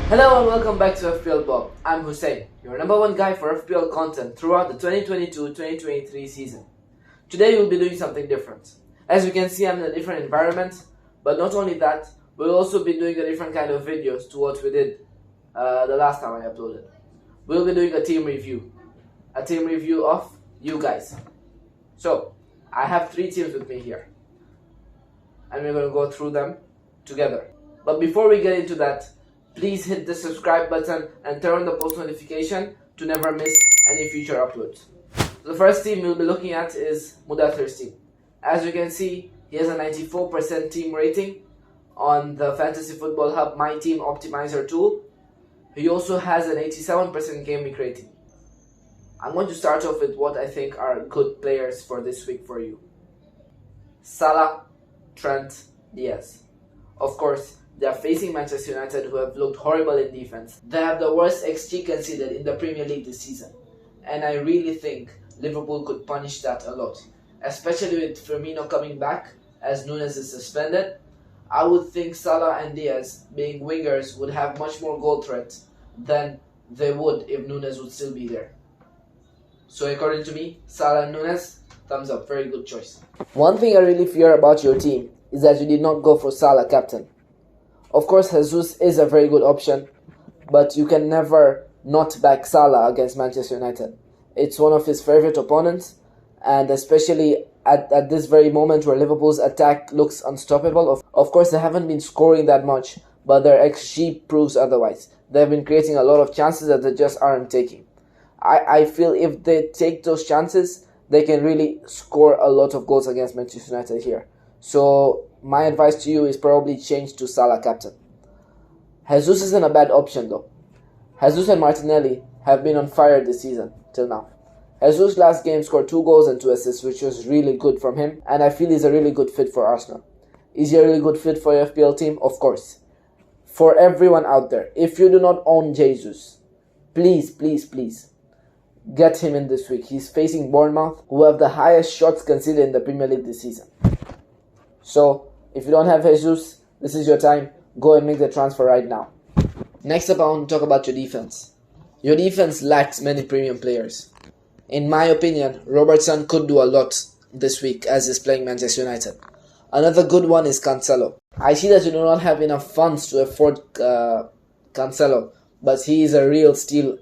Hello and welcome back to FPL Bob. I'm Hussein, your number one guy for FPL content throughout the 2022-2023 season. Today we'll be doing something different. As you can see, I'm in a different environment, but not only that, we'll also be doing a different kind of videos to what we did the last time I uploaded. We'll be doing a team review of you guys. So, I have 3 teams with me here, and we're going to go through them together. But before we get into that, please hit the subscribe button and turn on the post notification to never miss any future uploads. The first team we'll be looking at is Mudra's team. As you can see, he has a 94% team rating on the Fantasy Football Hub My Team Optimizer tool. He also has an 87% Gameweek rating. I'm going to start off with what I think are good players for this week for you. Salah, Trent, Diaz. Of course, they are facing Manchester United, who have looked horrible in defense. They have the worst XG conceded in the Premier League this season. And I really think Liverpool could punish that a lot. Especially with Firmino coming back, as Nunes is suspended. I would think Salah and Diaz, being wingers, would have much more goal threat than they would if Nunes would still be there. So according to me, Salah and Nunes, thumbs up, very good choice. One thing I really fear about your team is that you did not go for Salah captain. Of course, Jesus is a very good option, but you can never not back Salah against Manchester United. It's one of his favorite opponents, and especially at this very moment where Liverpool's attack looks unstoppable. Of course, they haven't been scoring that much, but their XG proves otherwise. They've been creating a lot of chances that they just aren't taking. I feel if they take those chances, they can really score a lot of goals against Manchester United here. So my advice to you is probably change to Salah captain. Jesus isn't a bad option though. Jesus and Martinelli have been on fire this season till now. Jesus last game scored 2 goals and 2 assists, which was really good from him, and I feel he's a really good fit for Arsenal. Is he a really good fit for your FPL team? Of course. For everyone out there, if you do not own Jesus, please get him in this week. He's facing Bournemouth, who have the highest shots conceded in the Premier League this season. So, if you don't have Jesus, this is your time. Go and make the transfer right now. Next up, I want to talk about your defense. Your defense lacks many premium players. In my opinion, Robertson could do a lot this week as he's playing Manchester United. Another good one is Cancelo. I see that you do not have enough funds to afford Cancelo, but he is a real steal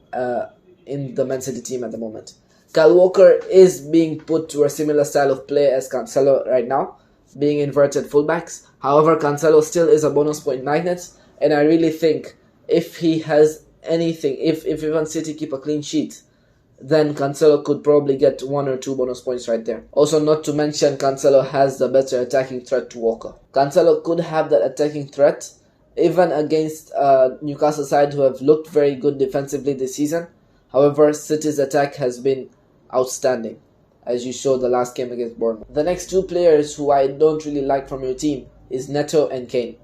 in the Man City team at the moment. Kyle Walker is being put to a similar style of play as Cancelo right now, being inverted fullbacks. However, Cancelo still is a bonus point magnet, and I really think if he has anything, if even City keep a clean sheet, then Cancelo could probably get 1 or 2 bonus points right there. Also, not to mention, Cancelo has the better attacking threat to Walker. Cancelo could have that attacking threat even against Newcastle side who have looked very good defensively this season. However, City's attack has been outstanding, as you showed the last game against Bournemouth. The next 2 players who I don't really like from your team is Neto and Kane.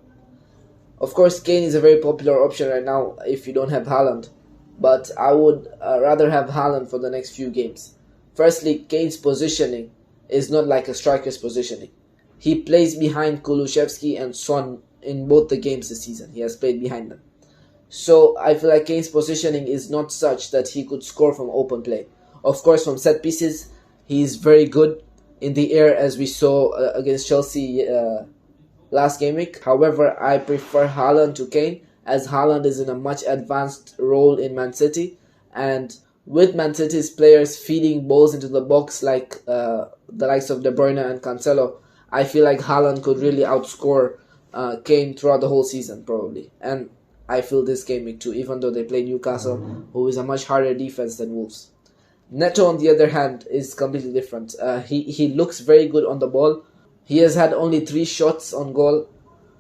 Of course, Kane is a very popular option right now if you don't have Haaland, but I would rather have Haaland for the next few games. Firstly, Kane's positioning is not like a striker's positioning. He plays behind Kulusevski and Son in both the games this season. He has played behind them. So I feel like Kane's positioning is not such that he could score from open play. Of course, from set pieces, he is very good in the air, as we saw against Chelsea last game week. However, I prefer Haaland to Kane, as Haaland is in a much advanced role in Man City, and with Man City's players feeding balls into the box like the likes of De Bruyne and Cancelo, I feel like Haaland could really outscore Kane throughout the whole season probably. And I feel this game week too, even though they play Newcastle, who is a much harder defense than Wolves. Neto, on the other hand, is completely different. He looks very good on the ball. He has had only 3 shots on goal,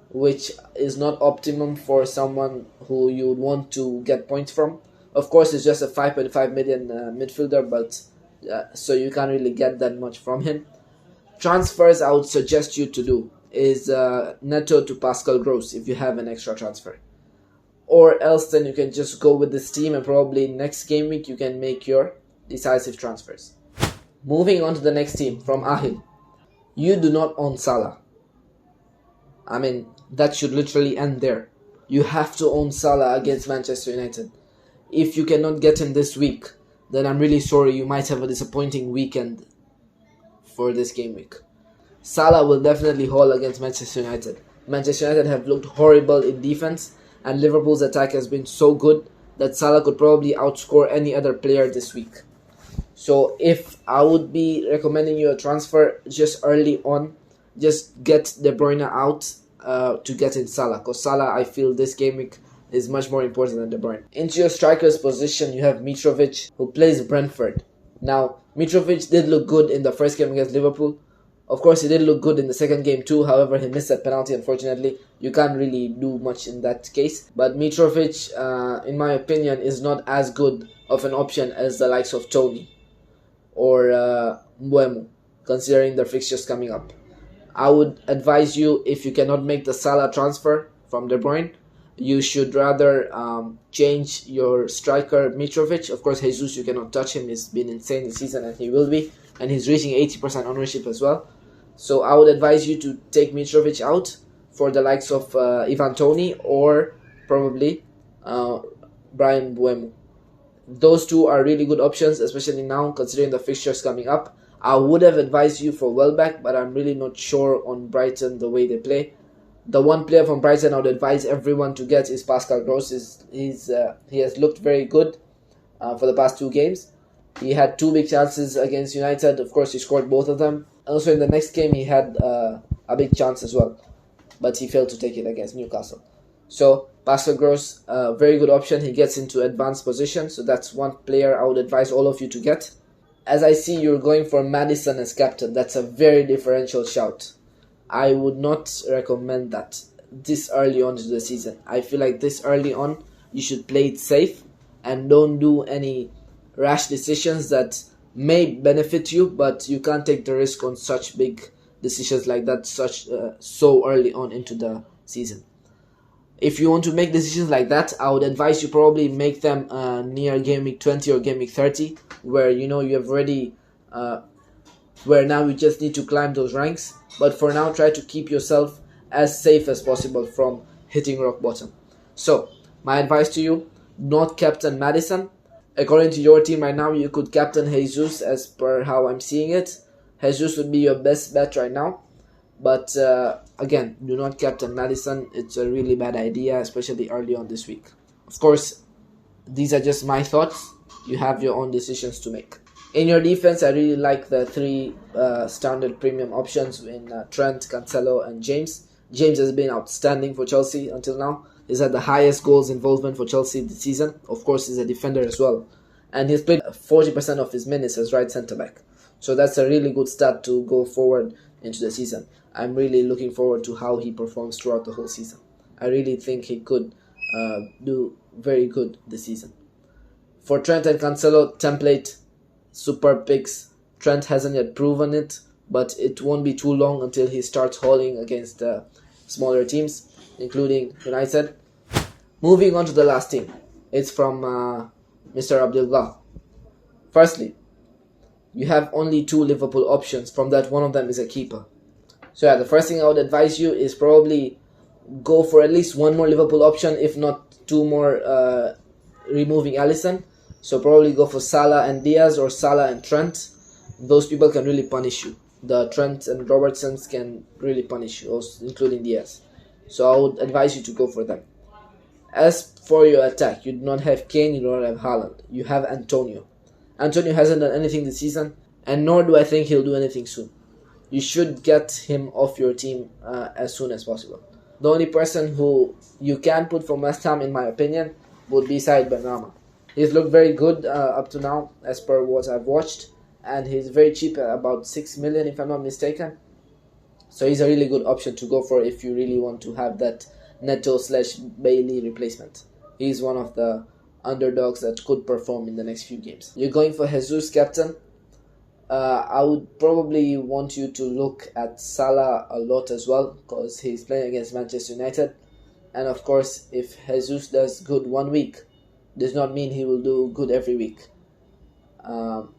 which is not optimum for someone who you would want to get points from. Of course, he's just a 5.5 million midfielder, but so you can't really get that much from him. Transfers I would suggest you to do is Neto to Pascal Gross if you have an extra transfer. Or else then you can just go with this team and probably next game week you can make your decisive transfers. Moving on to the next team from Ahim. You do not own Salah. I mean, that should literally end there. You have to own Salah against Manchester United. If you cannot get him this week, then I'm really sorry, you might have a disappointing weekend for this game week. Salah will definitely haul against Manchester United. Manchester United have looked horrible in defense, and Liverpool's attack has been so good that Salah could probably outscore any other player this week. So if I would be recommending you a transfer just early on, just get De Bruyne out to get in Salah. Because Salah, I feel this game week is much more important than De Bruyne. Into your striker's position, you have Mitrovic, who plays Brentford. Now, Mitrovic did look good in the first game against Liverpool. Of course, he did look good in the second game too. However, he missed that penalty, unfortunately. You can't really do much in that case. But Mitrovic, in my opinion, is not as good of an option as the likes of Tony or Mbeumo, considering the fixtures coming up. I would advise you, if you cannot make the Salah transfer from De Bruyne, you should rather change your striker Mitrovic. Of course, Jesus, you cannot touch him. He's been insane this season, and he will be. And he's reaching 80% ownership as well. So I would advise you to take Mitrovic out for the likes of Ivan Toney or probably Brian Mbeumo. Those two are really good options, especially now considering the fixtures coming up. I would have advised you for Welbeck, but I'm really not sure on Brighton the way they play. The one player from Brighton I would advise everyone to get is Pascal Gross. He has looked very good for the past 2 games. He had 2 big chances against United. Of course, he scored both of them. Also, in the next game, he had a big chance as well, but he failed to take it against Newcastle. So, Pascal Gross, very good option. He gets into advanced position, so that's one player I would advise all of you to get. As I see you're going for Maddison as captain, that's a very differential shout. I would not recommend that this early on into the season. I feel like this early on, you should play it safe and don't do any rash decisions that may benefit you, but you can't take the risk on such big decisions like that so early on into the season. If you want to make decisions like that, I would advise you probably make them near game week 20 or game week 30, where you have already where now you just need to climb those ranks. But for now, try to keep yourself as safe as possible from hitting rock bottom. So my advice to you, not captain Maddison. According to your team right now, you could captain Jesus as per how I'm seeing it. Jesus would be your best bet right now. But again, do not captain Maddison. It's a really bad idea, especially early on this week. Of course, these are just my thoughts. You have your own decisions to make. In your defense, I really like the 3 standard premium options in Trent, Cancelo, and James. James has been outstanding for Chelsea until now. He's had the highest goals involvement for Chelsea this season. Of course, he's a defender as well. And he's played 40% of his minutes as right centre-back. So that's a really good stat to go forward into the season. I'm really looking forward to how he performs throughout the whole season. I really think he could do very good this season. For Trent and Cancelo, template, superb picks. Trent hasn't yet proven it, but it won't be too long until he starts hauling against smaller teams, including United. Moving on to the last team. It's from Mr. Abdullah. Firstly, you have only 2 Liverpool options. From that, one of them is a keeper. So yeah, the first thing I would advise you is probably go for at least 1 more Liverpool option, if not 2 more, removing Alisson. So probably go for Salah and Diaz or Salah and Trent. Those people can really punish you. The Trent and Robertsons can really punish you, also including Diaz. So I would advise you to go for them. As for your attack, you do not have Kane, you do not have Haaland. You have Antonio. Antonio hasn't done anything this season, and nor do I think he'll do anything soon. You should get him off your team as soon as possible. The only person who you can put for West Ham, in my opinion, would be Said Benrahma. He's looked very good up to now, as per what I've watched, and he's very cheap at about 6 million, if I'm not mistaken. So he's a really good option to go for if you really want to have that Neto/Bailey replacement. He's one of the underdogs that could perform in the next few games. You're going for Jesus captain. I would probably want you to look at Salah a lot as well, because he's playing against Manchester United. And of course, if Jesus does good 1 week, does not mean he will do good every week.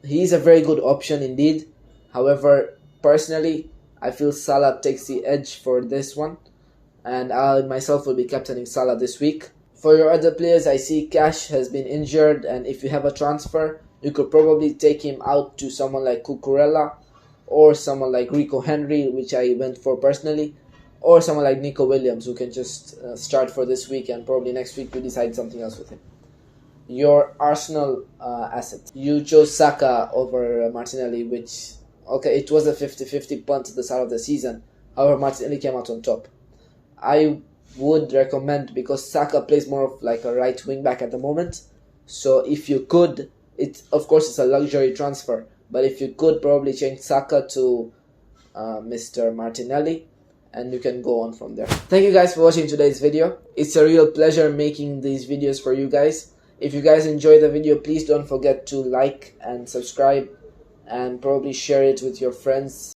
He is a very good option indeed. However, personally, I feel Salah takes the edge for this one. and I myself will be captaining Salah this week. For your other players, I see Cash has been injured, and if you have a transfer, you could probably take him out to someone like Cucurella, or someone like Rico Henry, which I went for personally, or someone like Nico Williams, who can just start for this week, and probably next week you decide something else with him. Your Arsenal asset. You chose Saka over Martinelli, which, okay, it was a 50-50 punt at the start of the season. However, Martinelli came out on top. I would recommend, because Saka plays more of like a right wing back at the moment, so if you could, of course it's a luxury transfer, but if you could probably change Saka to Mr. Martinelli, and you can go on from there. Thank you guys for watching today's video. It's a real pleasure making these videos for you guys. If you guys enjoyed the video, please don't forget to like and subscribe, and probably share it with your friends.